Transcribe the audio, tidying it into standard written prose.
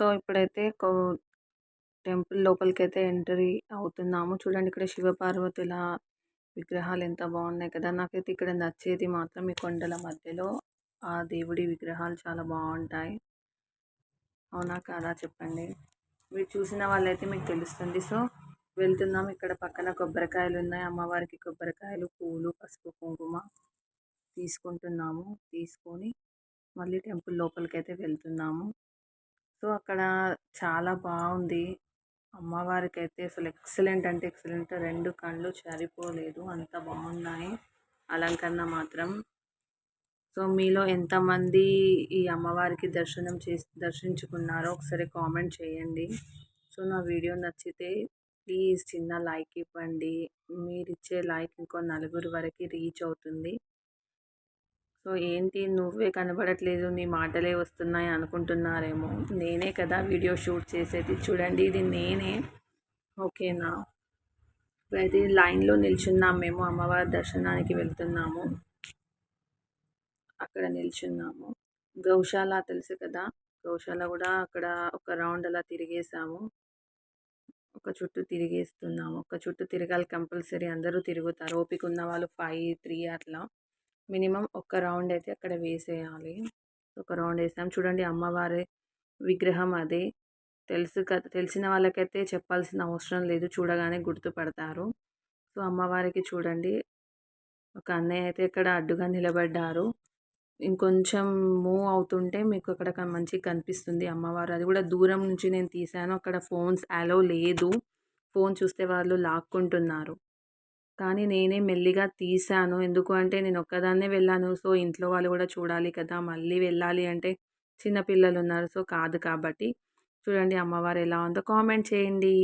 So, ఇప్పుడైతే temple లోపలికైతే entry అవుతున్నాము. చూడండి ఇక్కడ శివపార్వతుల విగ్రహాలు ఎంత బాగున్నాయి కదా! నాకైతే ఇక్కడ నచ్చేది మాత్రం ఈ కొండల మధ్యలో ఆ దేవుడి విగ్రహాలు చాలా బాగుంటాయి. అవునా కాదా చెప్పండి. మీరు చూసిన వాళ్ళైతే మీకు తెలుస్తుంది. సో, వెళ్తున్నాం. ఇక్కడ పక్కన కొబ్బరికాయలు ఉన్నాయి. అమ్మవారికి కొబ్బరికాయలు, పూలు, పసుపు, కుంకుమ తీసుకుంటున్నాము. తీసుకొని మళ్ళీ టెంపుల్ లోపలికైతే వెళ్తున్నాము. సో, అక్కడ చాలా బాగుంది. అమ్మవారికైతే అసలు ఎక్సలెంట్ అంటే ఎక్సలెంట్. 2 కళ్ళు సరిపోలేదు. అంత బాగున్నాయి అలంకరణ మాత్రం. సో, మీలో ఎంతమంది ఈ అమ్మవారికి దర్శించుకున్నారో ఒకసారి కామెంట్ చేయండి. సో, నా వీడియో నచ్చితే ప్లీజ్ చిన్న లైక్ ఇవ్వండి. మీరిచ్చే లైక్ ఇంకో నలుగురు వరకు రీచ్ అవుతుంది. సో, ఏంటి నువ్వే కనబడట్లేదు, నీ మాటలే వస్తున్నాయి అనుకుంటున్నారేమో. నేనే కదా వీడియో షూట్ చేసేది. చూడండి ఇది నేనే. ఓకేనా. ఇప్పుడైతే లైన్లో నిల్చున్నాం. మేము అమ్మవారి దర్శనానికి వెళ్తున్నాము. అక్కడ నిల్చున్నాము. గౌశాల తెలుసు కదా. గౌశాల కూడా అక్కడ ఒక రౌండ్ అలా తిరిగేసాము. ఒక చుట్టూ తిరిగేస్తున్నాము. ఒక చుట్టూ తిరగాలి కంపల్సరీ. అందరూ తిరుగుతారు. ఓపిక ఉన్న వాళ్ళు 5, 3 అట్లా మినిమం ఒక రౌండ్ అయితే అక్కడ వేసేయాలి. ఒక రౌండ్ వేసాం. చూడండి అమ్మవారి విగ్రహం అదే. తెలుసు కదా, తెలిసిన వాళ్ళకైతే చెప్పాల్సిన అవసరం లేదు. చూడగానే గుర్తుపడతారు. సో, అమ్మవారికి చూడండి ఒక అన్నయ్య అయితే ఇక్కడ అడ్డుగా నిలబడ్డారు. ఇంకొంచెం మూవ్ అవుతుంటే మీకు అక్కడ మంచిగా కనిపిస్తుంది అమ్మవారు. అది కూడా దూరం నుంచి నేను తీశాను. అక్కడ ఫోన్స్ అలో లేదు. ఫోన్ చూస్తే వాళ్ళు లాక్కుంటున్నారు. కానీ నేనే మెల్లిగా తీశాను. ఎందుకు అంటే నేను ఒక్కదాన్నే వెళ్ళాను. సో, ఇంట్లో వాళ్ళు కూడా చూడాలి కదా. మళ్ళీ వెళ్ళాలి అంటే చిన్న పిల్లలు ఉన్నారు. సో, కాదు కాబట్టి చూడండి అమ్మవారు ఎలా ఉందో కామెంట్ చేయండి.